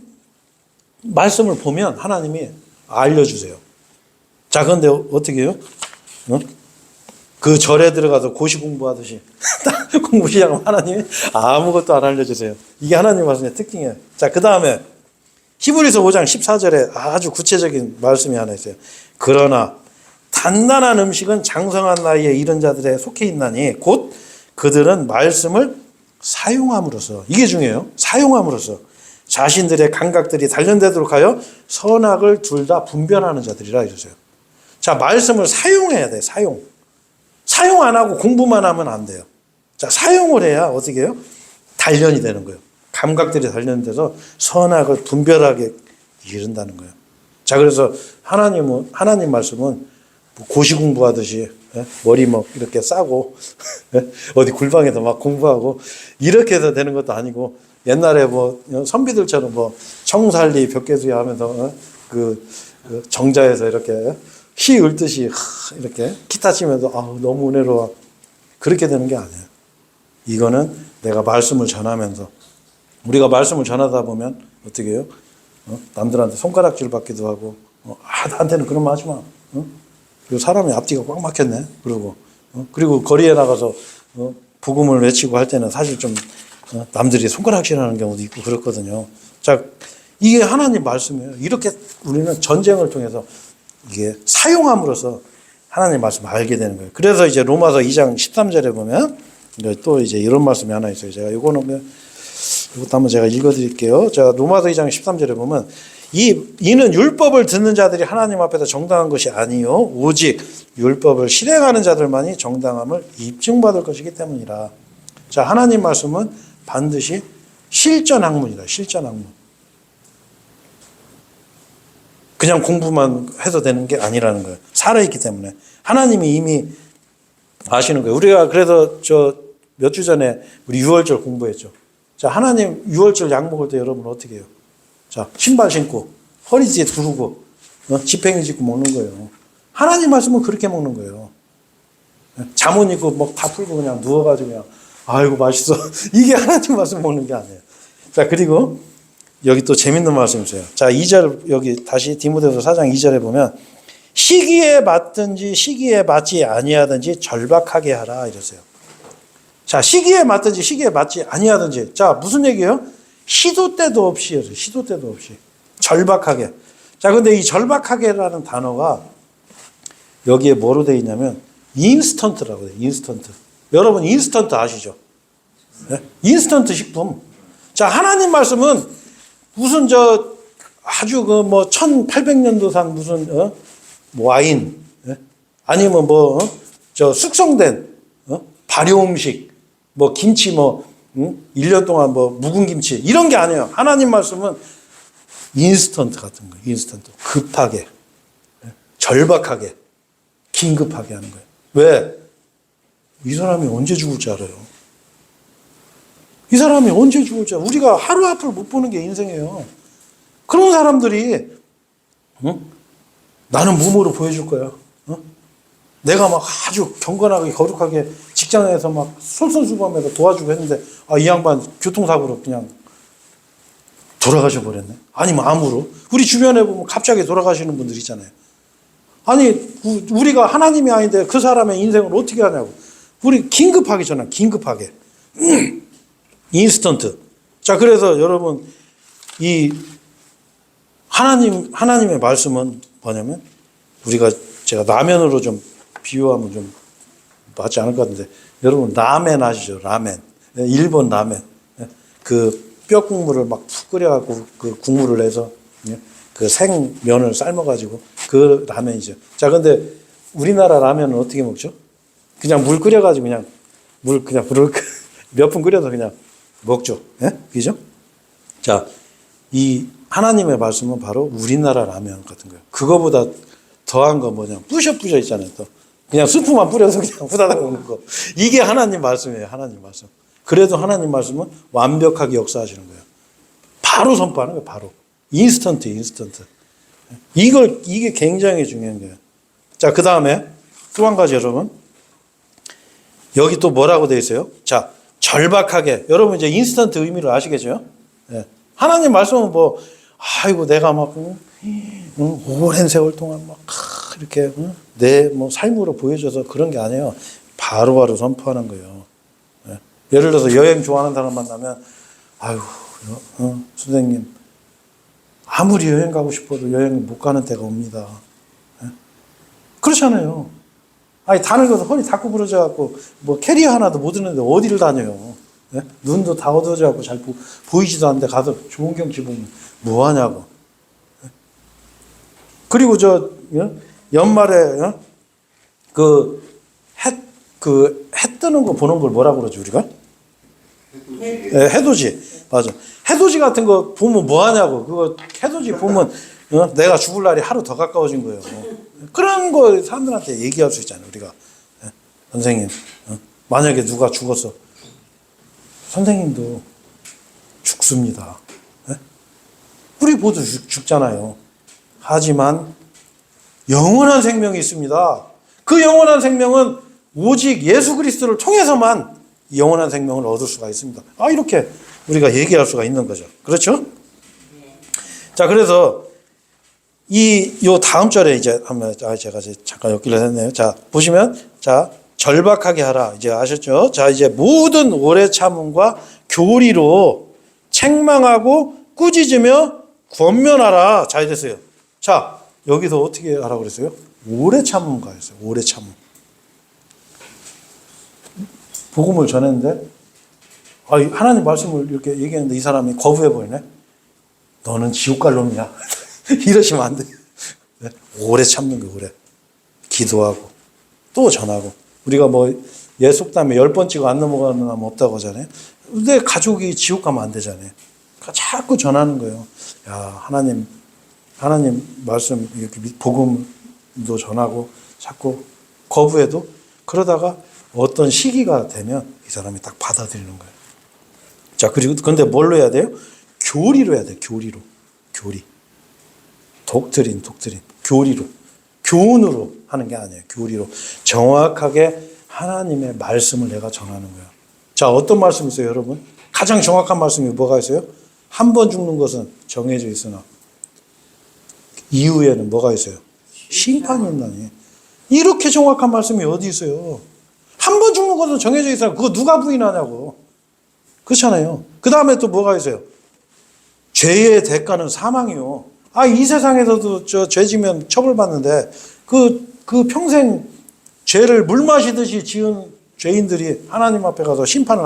말씀을 보면 하나님이 알려주세요. 자, 그런데 어떻게 해요? 그 절에 들어가서 고시 공부하듯이 공부 시작하면 하나님이 아무것도 안 알려주세요. 이게 하나님 말씀의 특징이에요. 자, 그 다음에 히브리서 5장 14절에 아주 구체적인 말씀이 하나 있어요. 그러나 단단한 음식은 장성한 나이에 이른 자들에 속해 있나니 곧 그들은 말씀을 사용함으로써, 이게 중요해요. 사용함으로써 자신들의 감각들이 단련되도록 하여 선악을 둘 다 분별하는 자들이라 이러세요. 자, 말씀을 사용해야 돼요. 사용 안 하고 공부만 하면 안 돼요. 자, 사용을 해야 어떻게 해요? 단련이 되는 거예요. 감각들이 단련돼서 선악을 분별하게 이른다는 거예요. 자, 그래서 하나님 말씀은 뭐 고시 공부하듯이 머리 뭐 이렇게 싸고 어디 굴방에서 막 공부하고 이렇게 해서 되는 것도 아니고 옛날에 뭐 선비들처럼 뭐 청살리 벽계수야 하면서 그 정자에서 이렇게 시 읊듯이 이렇게 기타 치면서 너무 은혜로워 그렇게 되는 게 아니에요. 이거는 내가 말씀을 전하면서 우리가 말씀을 전하다 보면 어떻게 해요? 남들한테 손가락질 받기도 하고 나한테는 그런 말 하지 마. 그리고 사람이 앞뒤가 꽉 막혔네. 그리고 거리에 나가서 복음을 외치고 할 때는 사실 좀 남들이 손가락질하는 경우도 있고 그렇거든요. 자, 이게 하나님 말씀이에요. 이렇게 우리는 전쟁을 통해서 이게 사용함으로써 하나님 말씀을 알게 되는 거예요. 그래서 이제 로마서 2장 13절에 보면 또 이제 이런 말씀이 하나 있어요. 제가 이것도 한번 제가 읽어드릴게요. 자, 로마서 2장 13절에 보면 이는 율법을 듣는 자들이 하나님 앞에서 정당한 것이 아니요 오직 율법을 실행하는 자들만이 정당함을 입증받을 것이기 때문이라. 자, 하나님 말씀은 반드시 실전 학문이다. 실전 학문. 그냥 공부만 해도 되는 게 아니라는 거예요. 살아있기 때문에. 하나님이 이미 아시는 거예요. 우리가 그래서 몇 주 전에 우리 유월절 공부했죠. 자, 하나님 유월절 약 먹을 때 여러분 어떻게 해요? 자, 신발 신고 허리 뒤에 두르고 지팽이 짚고 먹는 거예요. 하나님 말씀은 그렇게 먹는 거예요. 잠옷 입고 뭐 다 풀고 그냥 누워가지고 그냥 아이고 맛있어. 이게 하나님 말씀 먹는 게 아니에요. 자, 그리고 여기 또 재밌는 말씀이 있어요. 자, 2절 여기 다시 디모데후서 4장 2절에 보면 시기에 맞든지 시기에 맞지 아니하든지 절박하게 하라 이랬어요. 자, 시기에 맞든지 시기에 맞지 아니하든지. 자, 무슨 얘기예요? 시도 때도 없이 시도 때도 없이 절박하게. 자, 근데 이 절박하게라는 단어가 여기에 뭐로 되어 있냐면 인스턴트라고 해요. 인스턴트. 여러분 인스턴트 아시죠? 네? 인스턴트 식품. 자, 하나님 말씀은 무슨 아주 그 뭐 1800년도산 무슨 뭐 와인 아니면 뭐 숙성된 발효 음식 뭐 김치 뭐 1년 동안 뭐 묵은 김치 이런 게 아니에요. 하나님 말씀은 인스턴트 같은 거예요. 인스턴트. 급하게 절박하게 긴급하게 하는 거예요. 왜? 이 사람이 언제 죽을지 알아요. 이 사람이 언제 죽을지 알아요. 우리가 하루 앞을 못 보는 게 인생이에요. 그런 사람들이 나는 몸으로 보여줄 거야. 내가 막 아주 경건하게 거룩하게 직장에서 막 솔선수범해서 도와주고 했는데 이 양반 교통사고로 그냥 돌아가셔 버렸네. 아니면 암으로. 우리 주변에 보면 갑자기 돌아가시는 분들 있잖아요. 아니 우리가 하나님이 아닌데 그 사람의 인생을 어떻게 하냐고. 우리 긴급하게 전화 긴급하게. 인스턴트. 자, 그래서 여러분 이 하나님의 말씀은 뭐냐면 제가 라면으로 좀 비유하면 좀 맞지 않을 것 같은데 여러분 라멘 아시죠? 라멘. 일본 라멘. 그 뼈 국물을 막 푹 끓여갖고 그 국물을 내서 그 생면을 삶아가지고 그 라멘이죠. 자, 근데 우리나라 라면은 어떻게 먹죠? 그냥 물 끓여가지고 그냥 물을 몇 분 끓여서 그냥 먹죠. 예? 그죠? 자, 이 하나님의 말씀은 바로 우리나라 라면 같은 거예요. 그거보다 더한 거 뭐냐? 부셔 있잖아요. 또 그냥 스프만 뿌려서 그냥 후다닥 먹는 거. 이게 하나님 말씀이에요. 하나님 말씀. 그래도 하나님 말씀은 완벽하게 역사하시는 거예요. 바로 선포하는 거예요. 바로. 인스턴트. 이게 굉장히 중요한 거예요. 자, 그 다음에 또 한 가지 여러분. 여기 또 뭐라고 되어 있어요? 자, 절박하게. 여러분 이제 인스턴트 의미를 아시겠죠? 네. 하나님 말씀은 뭐, 아이고, 내가 막, 오랜 세월 동안 막, 이렇게, 내 뭐 삶으로 보여줘서 그런 게 아니에요. 바로바로 선포하는 거예요. 네. 예를 들어서 여행 좋아하는 사람 만나면, 아유, 선생님, 아무리 여행 가고 싶어도 여행 못 가는 때가 옵니다. 네. 그렇잖아요. 아니, 다 늙어서 허리 다 구부러져갖고, 뭐 캐리어 하나도 못 드는데 어디를 다녀요. 네? 눈도 다 어두워져갖고 잘 보이지도 않는데 가서 좋은 경치 보면 뭐하냐고. 네? 그리고 연말에 해 뜨는 거 보는 걸 뭐라고 그러지 우리가? 예, 해돋이. 맞아. 해돋이 같은 거 보면 뭐 하냐고. 그거 해돋이 보면 내가 죽을 날이 하루 더 가까워진 거예요. 그런 거 사람들한테 얘기할 수 있잖아요. 우리가. 예? 선생님, 만약에 누가 죽었어. 선생님도 죽습니다. 예? 우리 모두 죽잖아요. 하지만 영원한 생명이 있습니다. 그 영원한 생명은 오직 예수 그리스도를 통해서만 영원한 생명을 얻을 수가 있습니다. 이렇게 우리가 얘기할 수가 있는 거죠. 그렇죠? 자, 그래서 요 다음 절에 이제 한번 제가 잠깐 엮기를 했네요. 자, 보시면 자, 절박하게 하라. 이제 아셨죠? 자, 이제 모든 오래 참음과 교리로 책망하고 꾸짖으며 권면하라. 자, 이랬어요. 자, 여기서 어떻게 하라고 그랬어요? 오래 참음가 했어요. 오래 참음. 복음을 전했는데 하나님 말씀을 이렇게 얘기했는데 이 사람이 거부해버리네. 너는 지옥 갈 놈이야. 이러시면 안 돼. 네? 오래 참는 거 오래. 기도하고 또 전하고. 우리가 뭐 예속담에 10번 찍어 안 넘어가는 사람 없다고 하잖아요. 근데 가족이 지옥 가면 안 되잖아요. 그러니까 자꾸 전하는 거예요. 야, 하나님 말씀 이렇게 복음도 전하고 자꾸 거부해도 그러다가 어떤 시기가 되면 이 사람이 딱 받아들이는 거예요. 자, 그리고 근데 뭘로 해야 돼요? 교리로 해야 돼요. 교리. 독트린. 교리로. 교훈으로 하는 게 아니에요. 교리로. 정확하게 하나님의 말씀을 내가 전하는 거예요. 자, 어떤 말씀이 있어요, 여러분? 가장 정확한 말씀이 뭐가 있어요? 한 번 죽는 것은 정해져 있으나 이후에는 뭐가 있어요? 심판이 있나니. 이렇게 정확한 말씀이 어디 있어요? 한 번 죽는 것은 정해져 있어요. 그거 누가 부인하냐고. 그렇잖아요. 그 다음에 또 뭐가 있어요? 죄의 대가는 사망이요. 이 세상에서도 죄 지면 처벌받는데 그 평생 죄를 물 마시듯이 지은 죄인들이 하나님 앞에 가서 심판을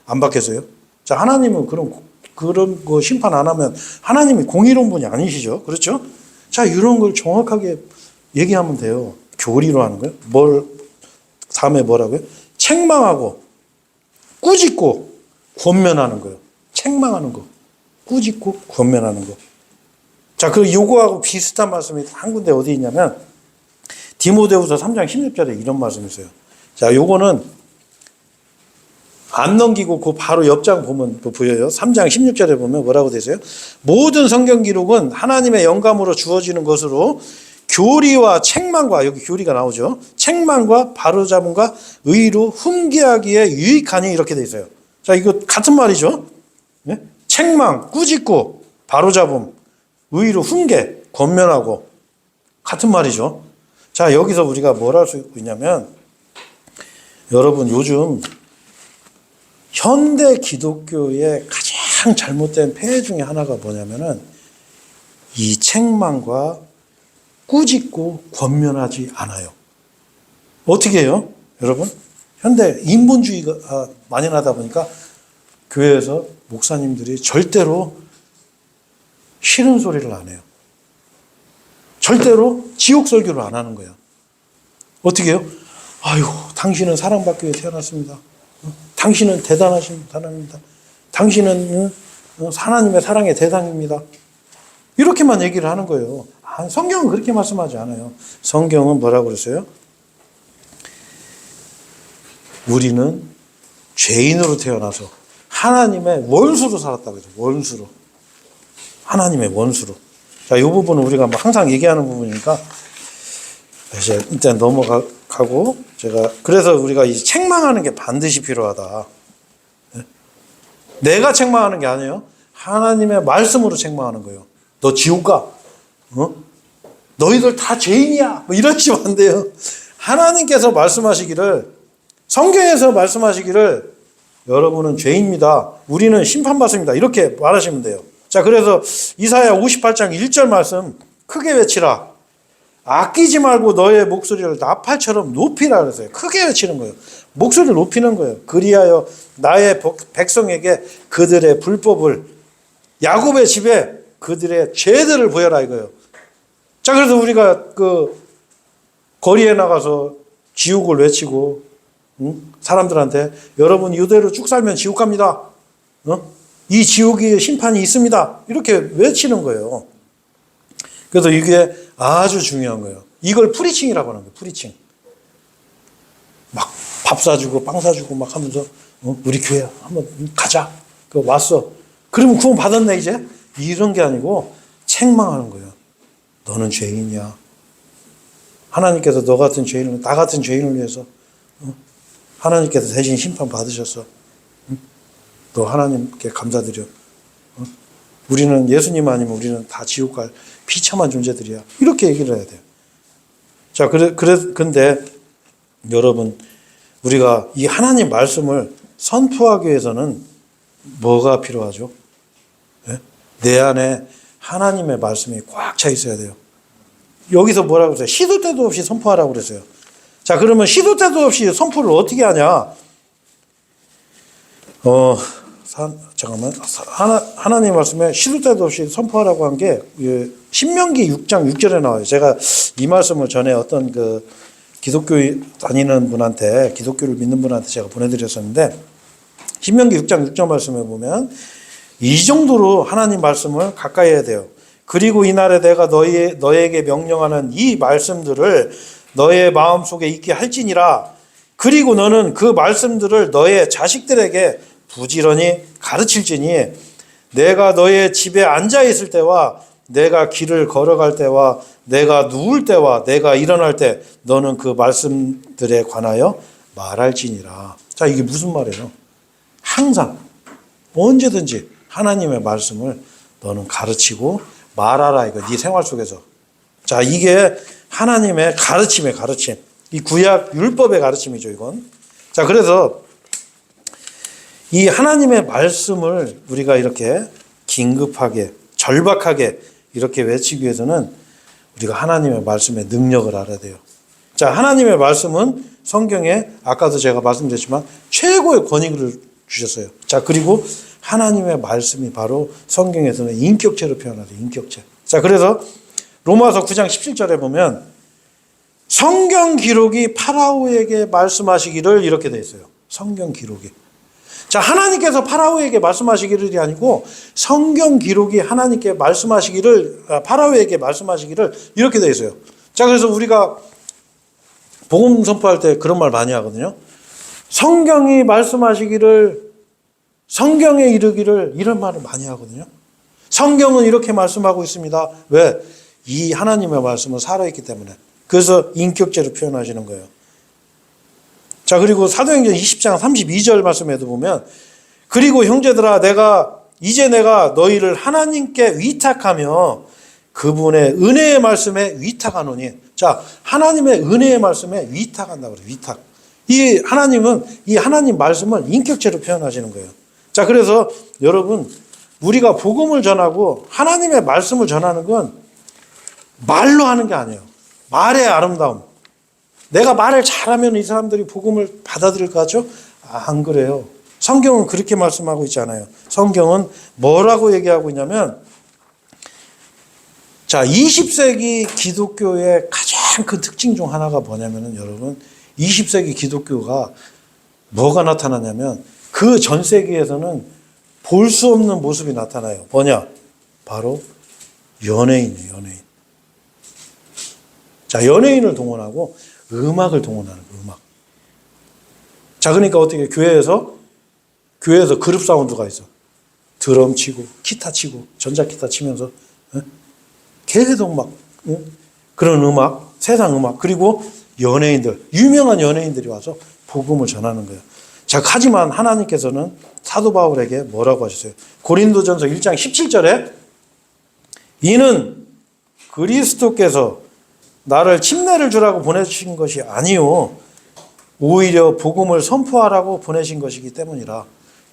안 받겠어요? 자, 하나님은 그런 거 심판 안 하면 하나님이 공의로운 분이 아니시죠? 그렇죠? 자, 이런 걸 정확하게 얘기하면 돼요. 교리로 하는 거예요. 다음에 뭐라고요? 책망하고 꾸짖고 권면하는 거예요. 책망하는 거, 꾸짖고 권면하는 거. 자, 그 요거하고 비슷한 말씀이 한 군데 어디 있냐면 디모데후서 3장 16절에 이런 말씀이 있어요. 자, 요거는 안 넘기고 그 바로 옆장 보면 보여요. 3장 16절에 보면 뭐라고 되세요? 모든 성경 기록은 하나님의 영감으로 주어지는 것으로 교리와 책망과, 여기 교리가 나오죠. 책망과 바로잡음과 의로 훈계하기에 유익하니 이렇게 돼 있어요. 자, 이거 같은 말이죠. 네? 책망, 꾸짖고, 바로잡음, 의로 훈계, 권면하고 같은 말이죠. 자, 여기서 우리가 뭘 할 수 있냐면 여러분 요즘 현대 기독교의 가장 잘못된 폐해 중에 하나가 뭐냐면은 이 책망과 꾸짖고 권면하지 않아요. 어떻게 해요? 여러분, 현대 인본주의가 만연하다 보니까 교회에서 목사님들이 절대로 싫은 소리를 안 해요. 절대로 지옥 설교를 안 하는 거예요. 어떻게 해요? 아이고, 당신은 사랑받기 위해 태어났습니다. 당신은 대단하신 사람입니다. 당신은 하나님의 사랑의 대상입니다. 이렇게만 얘기를 하는 거예요. 성경은 그렇게 말씀하지 않아요. 성경은 뭐라고 그랬어요? 우리는 죄인으로 태어나서 하나님의 원수로 살았다고 그랬죠. 원수로. 하나님의 원수로. 자, 이 부분은 우리가 항상 얘기하는 부분이니까 이제 일단 넘어가고 제가 그래서 우리가 이 책망하는 게 반드시 필요하다. 내가 책망하는 게 아니에요. 하나님의 말씀으로 책망하는 거예요. 너 지옥 가. 너희들 다 죄인이야. 이러시면 안 돼요. 하나님께서 말씀하시기를, 성경에서 말씀하시기를 여러분은 죄인입니다. 우리는 심판받습니다. 이렇게 말하시면 돼요. 자, 그래서 이사야 58장 1절 말씀 크게 외치라. 아끼지 말고 너의 목소리를 나팔처럼 높이라 그랬어요. 크게 외치는 거예요. 목소리를 높이는 거예요. 그리하여 나의 백성에게 그들의 불법을, 야곱의 집에 그들의 죄들을 보여라 이거예요. 자, 그래서 우리가 그 거리에 나가서 지옥을 외치고 응? 사람들한테 여러분 이대로 쭉 살면 지옥 갑니다. 이 지옥의 심판이 있습니다. 이렇게 외치는 거예요. 그래서 이게 아주 중요한 거예요. 이걸 프리칭이라고 하는 거예요. 프리칭. 막 밥 사주고 빵 사주고 막 하면서 우리 교회 한번 가자. 그 왔어. 그러면 구원 받았네 이제? 이런 게 아니고 책망하는 거예요. 너는 죄인이야. 하나님께서 너 같은 죄인을, 나 같은 죄인을 위해서 하나님께서 대신 심판 받으셨어. 너 하나님께 감사드려. 우리는 예수님 아니면 우리는 다 지옥 갈 비참한 존재들이야. 이렇게 얘기를 해야 돼요. 자, 근데 여러분, 우리가 이 하나님 말씀을 선포하기 위해서는 뭐가 필요하죠? 네? 내 안에 하나님의 말씀이 꽉 차 있어야 돼요. 여기서 뭐라고 그랬어요? 시도 때도 없이 선포하라고 그랬어요. 자, 그러면 시도 때도 없이 선포를 어떻게 하냐? 잠깐만. 하나님 말씀에 시도 때도 없이 선포하라고 한 게 신명기 6장 6절에 나와요. 제가 이 말씀을 전에 어떤 기독교 다니는 분한테, 기독교를 믿는 분한테 제가 보내드렸었는데, 신명기 6장 6절 말씀에 보면 이 정도로 하나님 말씀을 가까이 해야 돼요. 그리고 이날에 내가 너에게 명령하는 이 말씀들을 너의 마음속에 있게 할지니라. 그리고 너는 그 말씀들을 너의 자식들에게 부지런히 가르칠지니 내가 너의 집에 앉아 있을 때와 내가 길을 걸어갈 때와 내가 누울 때와 내가 일어날 때 너는 그 말씀들에 관하여 말할지니라. 자, 이게 무슨 말이에요? 항상 언제든지 하나님의 말씀을 너는 가르치고 말하라, 이거 네 생활 속에서. 자, 이게 하나님의 가르침. 이 구약 율법의 가르침이죠, 이건. 자, 그래서 이 하나님의 말씀을 우리가 이렇게 긴급하게, 절박하게 이렇게 외치기 위해서는 우리가 하나님의 말씀의 능력을 알아야 돼요. 자, 하나님의 말씀은 성경에 아까도 제가 말씀드렸지만 최고의 권위를 주셨어요. 자, 그리고 하나님의 말씀이 바로 성경에서는 인격체로 표현하죠. 인격체. 자, 그래서 로마서 9장 17절에 보면 성경 기록이 파라오에게 말씀하시기를 이렇게 돼 있어요. 성경 기록이. 자, 하나님께서 파라오에게 말씀하시기를 아니고 성경 기록이 하나님께 말씀하시기를, 파라오에게 말씀하시기를 이렇게 돼 있어요. 자, 그래서 우리가 복음 선포할 때 그런 말 많이 하거든요. 성경이 말씀하시기를, 성경에 이르기를, 이런 말을 많이 하거든요. 성경은 이렇게 말씀하고 있습니다. 왜? 이 하나님의 말씀은 살아있기 때문에. 그래서 인격체로 표현하시는 거예요. 자, 그리고 사도행전 20장 32절 말씀에도 보면 그리고 형제들아 이제 내가 너희를 하나님께 위탁하며 그분의 은혜의 말씀에 위탁하노니. 자, 하나님의 은혜의 말씀에 위탁한다고 그래요. 위탁. 이 하나님 말씀을 인격체로 표현하시는 거예요. 자, 그래서 여러분, 우리가 복음을 전하고 하나님의 말씀을 전하는 건 말로 하는 게 아니에요. 말의 아름다움. 내가 말을 잘하면 이 사람들이 복음을 받아들일까 하죠? 안 그래요. 성경은 그렇게 말씀하고 있지 않아요. 성경은 뭐라고 얘기하고 있냐면, 자, 20세기 기독교의 가장 큰 특징 중 하나가 뭐냐면은 여러분, 20세기 기독교가 뭐가 나타나냐면 그 전 세기에서는 볼 수 없는 모습이 나타나요. 뭐냐? 바로 연예인이에요, 연예인. 자, 연예인을 동원하고 음악을 동원하는 거예요, 음악. 자, 그러니까 어떻게 교회에서 그룹 사운드가 있어. 드럼 치고, 기타 치고, 전자기타 치면서 계속 막 그런 음악, 세상 음악, 그리고 연예인들, 유명한 연예인들이 와서 복음을 전하는 거예요. 자, 하지만 하나님께서는 사도 바울에게 뭐라고 하셨어요? 고린도전서 1장 17절에 이는 그리스도께서 나를 침례를 주라고 보내신 것이 아니요 오히려 복음을 선포하라고 보내신 것이기 때문이라.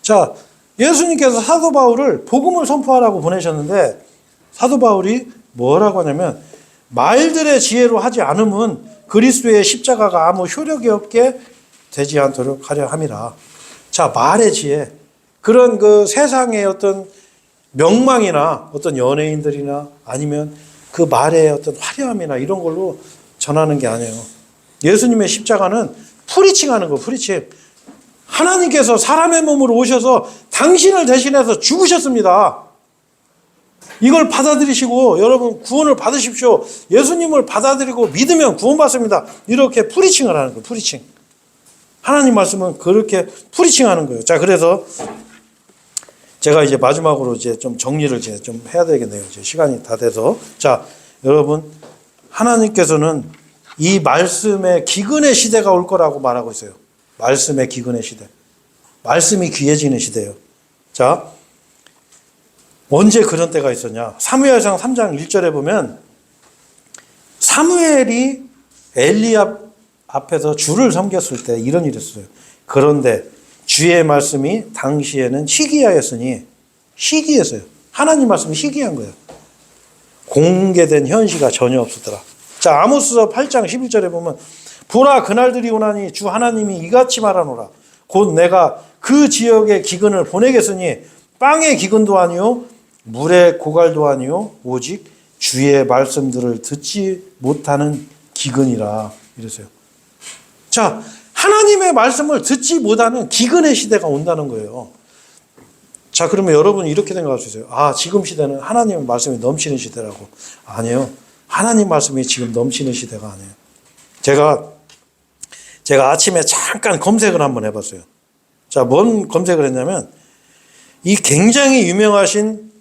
자, 예수님께서 사도 바울을 복음을 선포하라고 보내셨는데 사도 바울이 뭐라고 하냐면 말들의 지혜로 하지 않으면 그리스도의 십자가가 아무 효력이 없게 되지 않도록 하려 함이라. 자, 말의 지혜. 그런 그 세상의 어떤 명망이나 어떤 연예인들이나 아니면 그 말의 어떤 화려함이나 이런 걸로 전하는 게 아니에요. 예수님의 십자가는 프리칭 하는 거, 프리칭. 하나님께서 사람의 몸으로 오셔서 당신을 대신해서 죽으셨습니다. 이걸 받아들이시고 여러분 구원을 받으십시오. 예수님을 받아들이고 믿으면 구원받습니다. 이렇게 프리칭을 하는 거예요. 프리칭. 하나님 말씀은 그렇게 프리칭하는 거예요. 자, 그래서 제가 이제 마지막으로 이제 좀 정리를 이제 좀 해야 되겠네요. 이제 시간이 다 돼서. 자, 여러분 하나님께서는 이 말씀의 기근의 시대가 올 거라고 말하고 있어요. 말씀의 기근의 시대. 말씀이 귀해지는 시대예요. 자, 언제 그런 때가 있었냐? 사무엘상 3장 1절에 보면 사무엘이 엘리압 앞에서 주를 섬겼을 때 이런 일이 있어요. 그런데 주의 말씀이 당시에는 희귀하였으니, 희귀했어요. 하나님 말씀이 희귀한 거예요. 공개된 현시가 전혀 없었더라. 자, 아모스서 8장 11절에 보면 보라 그날들이 오나니 주 하나님이 이같이 말하노라. 곧 내가 그 지역에 기근을 보내겠으니 빵의 기근도 아니요 물의 고갈도 아니요 오직 주의 말씀들을 듣지 못하는 기근이라 이랬어요. 자, 하나님의 말씀을 듣지 못하는 기근의 시대가 온다는 거예요. 자, 그러면 여러분 이렇게 생각할 수 있어요. 아, 지금 시대는 하나님의 말씀이 넘치는 시대라고. 아니요. 하나님 말씀이 지금 넘치는 시대가 아니에요. 제가 아침에 잠깐 검색을 한번 해봤어요. 자, 뭔 검색을 했냐면 이 굉장히 유명하신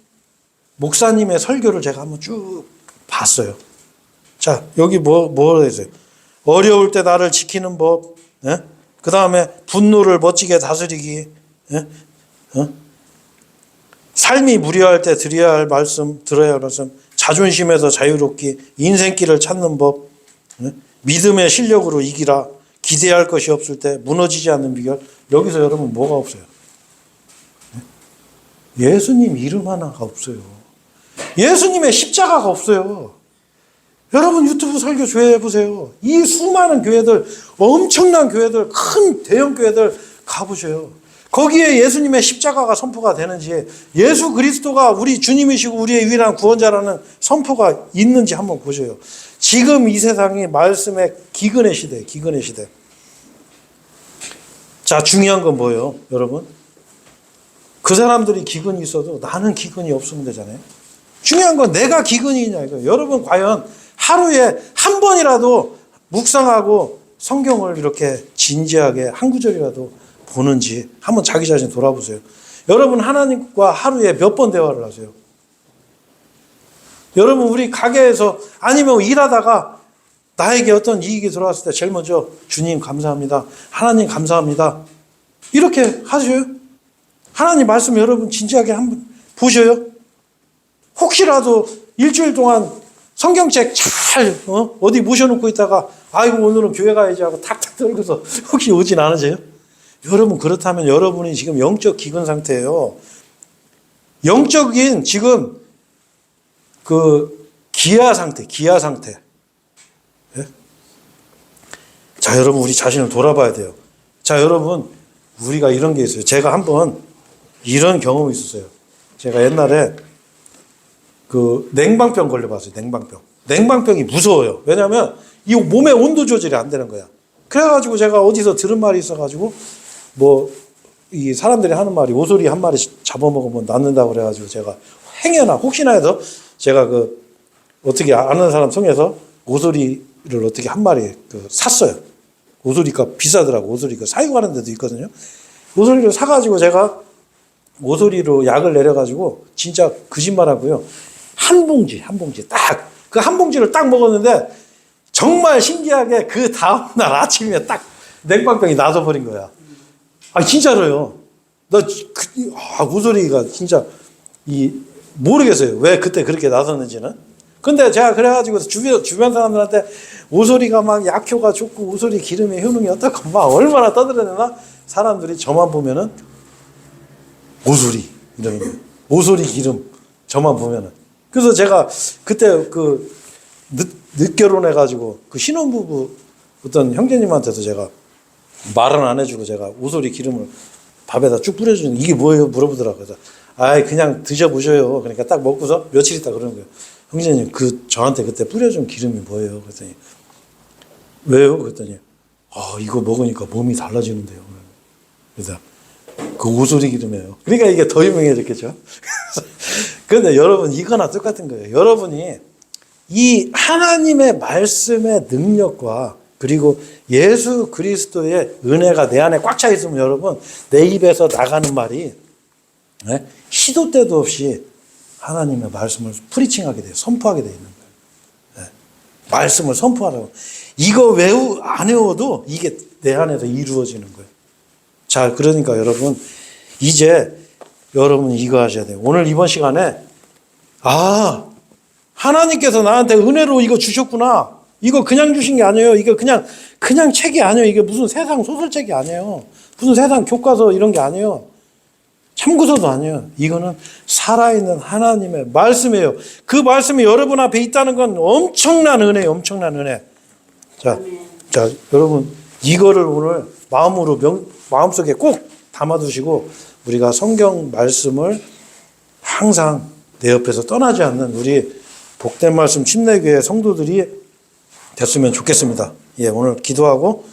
목사님의 설교를 제가 한번 쭉 봤어요. 자, 여기 뭐라 했어요? 어려울 때 나를 지키는 법, 예? 그 다음에 분노를 멋지게 다스리기, 예? 삶이 무료할 때 드려야 할 말씀, 들어야 할 말씀, 자존심에서 자유롭기, 인생길을 찾는 법, 예? 믿음의 실력으로 이기라, 기대할 것이 없을 때 무너지지 않는 비결. 여기서 여러분 뭐가 없어요? 예수님 이름 하나가 없어요. 예수님의 십자가가 없어요. 여러분 유튜브 설교 조회해 보세요. 이 수많은 교회들, 엄청난 교회들, 큰 대형 교회들 가보세요. 거기에 예수님의 십자가가 선포가 되는지, 예수 그리스도가 우리 주님이시고 우리의 유일한 구원자라는 선포가 있는지 한번 보세요. 지금 이 세상이 말씀의 기근의 시대, 기근의 시대. 자, 중요한 건 뭐예요, 여러분? 그 사람들이 기근이 있어도 나는 기근이 없으면 되잖아요. 중요한 건 내가 기근이 있냐 이거예요. 여러분 과연 하루에 한 번이라도 묵상하고 성경을 이렇게 진지하게 한 구절이라도 보는지 한번 자기 자신 돌아보세요. 여러분 하나님과 하루에 몇 번 대화를 하세요? 여러분 우리 가게에서 아니면 일하다가 나에게 어떤 이익이 들어왔을 때 제일 먼저 주님 감사합니다. 하나님 감사합니다. 이렇게 하셔요? 하나님 말씀 여러분 진지하게 한번 보셔요? 혹시라도 일주일 동안 성경책 잘 어디 모셔놓고 있다가 아이고 오늘은 교회 가야지 하고 탁탁 떨고서 혹시 오진 않으세요? 여러분 그렇다면 여러분이 지금 영적 기근 상태예요. 영적인 지금 그 기아 상태. 예? 자, 여러분 우리 자신을 돌아봐야 돼요. 자, 여러분 우리가 이런 게 있어요. 제가 한번 이런 경험이 있었어요. 제가 옛날에 그 냉방병 걸려봤어요. 냉방병이 무서워요. 왜냐하면 이 몸의 온도 조절이 안 되는 거야. 그래가지고 제가 어디서 들은 말이 있어가지고 뭐 이 사람들이 하는 말이 오소리 한 마리 잡아먹으면 낫는다고 그래가지고 제가 행여나 혹시나 해서 제가 그 어떻게 아는 사람 통해서 오소리를 어떻게 한 마리 그 샀어요. 오소리가 비싸더라고. 오소리 그 사육하는 데도 있거든요. 오소리를 사가지고 제가 오소리로 약을 내려가지고 진짜 거짓말하고요. 한 봉지 딱 그 한 봉지를 딱 먹었는데 정말 신기하게 그 다음날 아침에 딱 냉방병이 나서버린 거야. 아 진짜로요. 오소리가 진짜 모르겠어요. 왜 그때 그렇게 나섰는지는. 근데 제가 그래가지고 주변 사람들한테 오소리가 막 약효가 좋고 오소리 기름의 효능이 어떻고 막 얼마나 떠들었나 사람들이 저만 보면은 오소리 이러는 거예요. 오소리 기름 저만 보면은. 그래서 제가 그때 그 늦 결혼해가지고 그 신혼부부 어떤 형제님한테도 제가 말은 안 해주고 제가 오소리 기름을 밥에다 쭉 뿌려주는 이게 뭐예요? 물어보더라고요. 그래서 아이 그냥 드셔보셔요. 그러니까 딱 먹고서 며칠 있다 그러는 거예요. 형제님 저한테 그때 뿌려준 기름이 뭐예요? 그랬더니 왜요? 그랬더니 이거 먹으니까 몸이 달라지는데요. 그래서 그 오소리 기름이에요. 그러니까 이게 더 유명해졌겠죠. 그런데 여러분 이거나 똑같은 거예요. 여러분이 이 하나님의 말씀의 능력과 그리고 예수 그리스도의 은혜가 내 안에 꽉 차 있으면 여러분 내 입에서 나가는 말이 시도 때도 없이 하나님의 말씀을 프리칭하게 돼요. 선포하게 되어 있는 거예요. 말씀을 선포하라고. 이거 안 외워도 이게 내 안에서 이루어지는 거예요. 자, 그러니까 여러분 이제 여러분 이거 하셔야 돼요. 오늘 이번 시간에 하나님께서 나한테 은혜로 이거 주셨구나. 이거 그냥 주신 게 아니에요. 이거 그냥 책이 아니에요. 이게 무슨 세상 소설책이 아니에요. 무슨 세상 교과서 이런 게 아니에요. 참고서도 아니에요. 이거는 살아있는 하나님의 말씀이에요. 그 말씀이 여러분 앞에 있다는 건 엄청난 은혜예요. 엄청난 은혜. 자, 여러분 이거를 오늘 마음속에 꼭 담아두시고 우리가 성경 말씀을 항상 내 옆에서 떠나지 않는 우리 복된 말씀 침례교회 성도들이 됐으면 좋겠습니다. 오늘 기도하고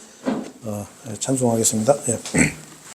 찬송하겠습니다.